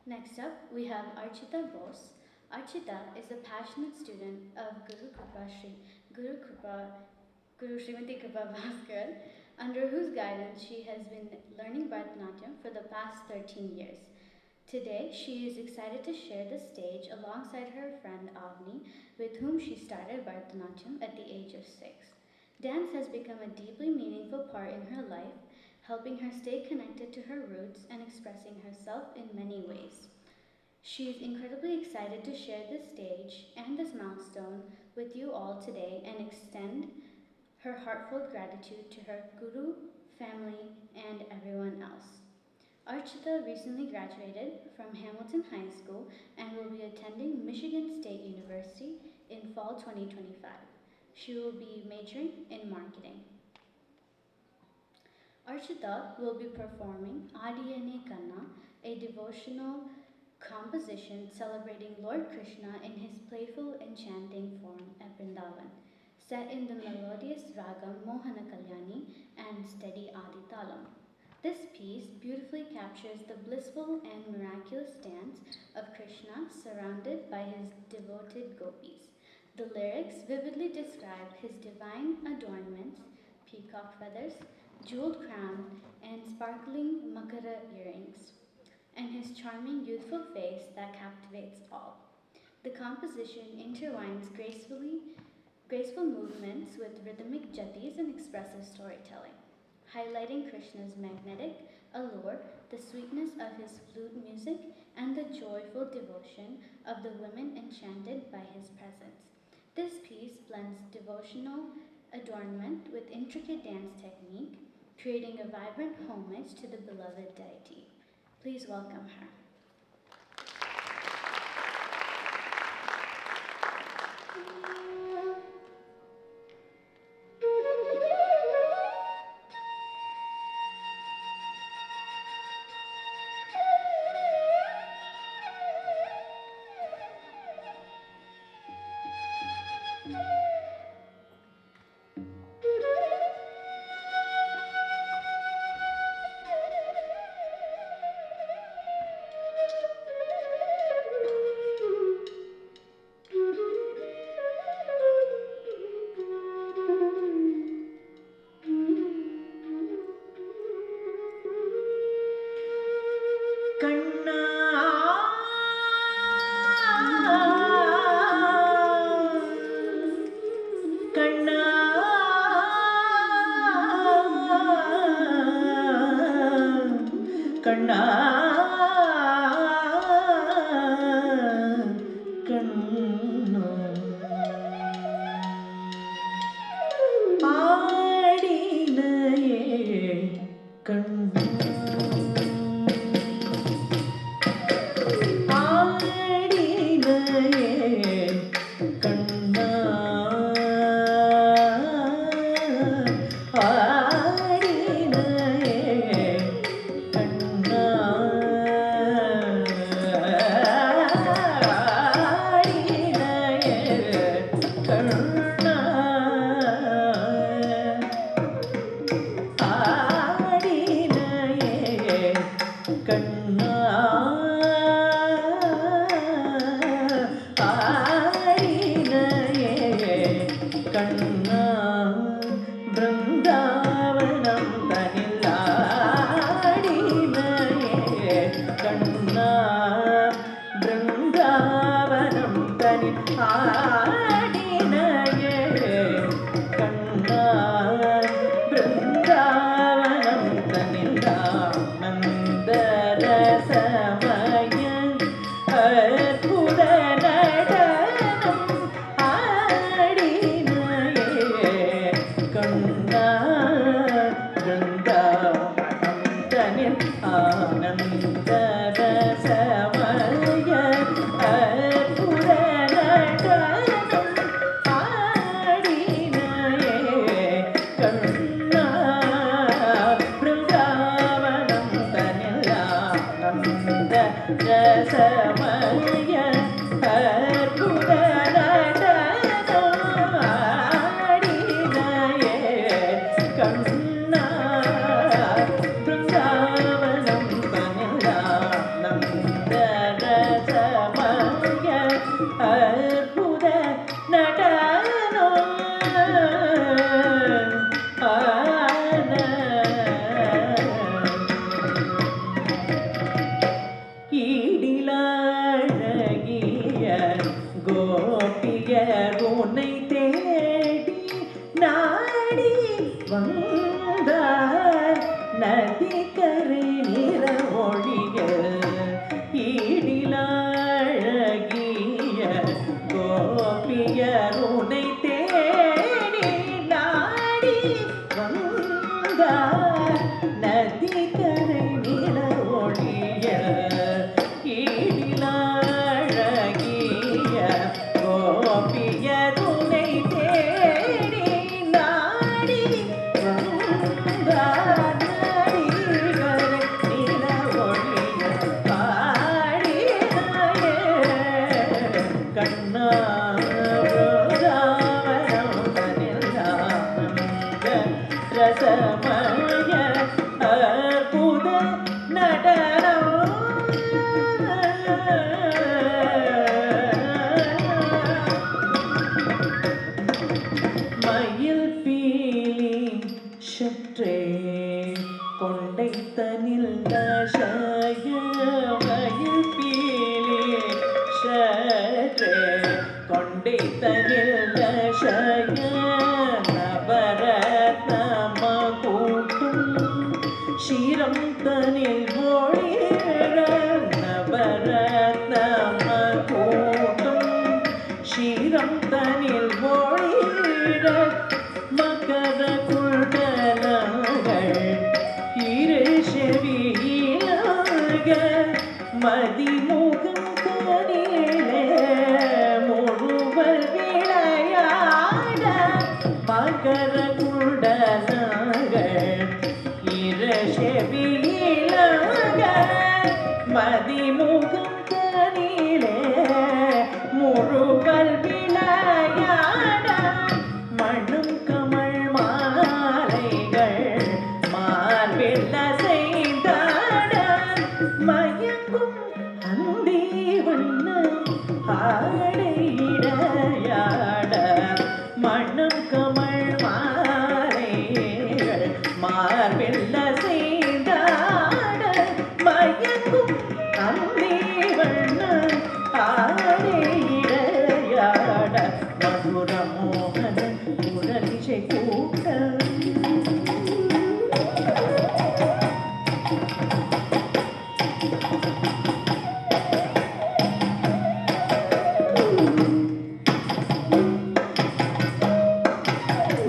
Next up, we have Archita Bose. Archita is a passionate student of Guru Srimati Kripa Bhaskar, under whose guidance she has been learning Bharatanatyam for the past 13 years. Today, she is excited to share the stage alongside her friend Avni, with whom she started Bharatanatyam at the age of 6. Dance has become a deeply meaningful part in her life, helping her stay connected to her roots and expressing herself in many ways. She is incredibly excited to share this stage and this milestone with you all today and extend her heartfelt gratitude to her guru, family, and everyone else. Archita recently graduated from Hamilton High School and will be attending Michigan State University in fall 2025. She will be majoring in marketing. Archita will be performing Adiyane Kanna, a devotional composition celebrating Lord Krishna in his playful, enchanting form at Vrindavan, set in the melodious ragam Mohana Kalyani and steady Adi Talam. This piece beautifully captures the blissful and miraculous dance of Krishna surrounded by his devoted gopis. The lyrics vividly describe his divine adornments, peacock feathers, jeweled crown, and sparkling makara earrings, and his charming youthful face that captivates all. The composition intertwines graceful movements with rhythmic jatis and expressive storytelling, highlighting Krishna's magnetic allure, the sweetness of his flute music, and the joyful devotion of the women enchanted by his presence. This piece blends devotional adornment with intricate dance technique, creating a vibrant homage to the beloved deity. Please welcome her. அற்புத நடனம் மயில் பீலி சற்றே கொண்டை தனில் மயில் பீலி சற்றே கொண்டை தனில் நவரத்னம கூட்டும் ஷீரம் தனில் ஒளிர நவரத்னம கூட்டும் ஷீரம் தனில் ஒளிர மகர குண்டலங்கள் இரு செவியிலாக மதிமுகம் கனிலே முழுவல் விளையாட மகர குண்டலங்கள் இரு செவியிலாக மதிமுகம் கனிலே முழுவல் விளையாட மண்ணும் கமல் மாலைகள் மார்பில் அசைந்தாட மயங்கும் அந்தி வண்ணம் ஆடையிடையாட மண்ணும் கமல் மாலைகள் மார்பில் அசைந்தாட மயங்கும் அந்தி வண்ணம் ஆடையிடையாட மதுர மோகன முரளிசை கூட்டம்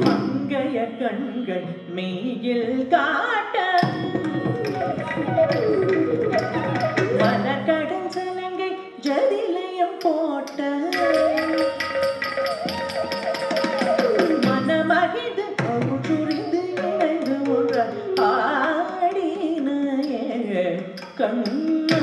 மங்கைய கண்கள் மெய்யில் காட்ட மலர்கடல் சலங்கை ஜதிலயம் போட்ட மனமகிழ்ந்து சுரிந்து இணைந்து ஒன்ற ஆடின கண்ணா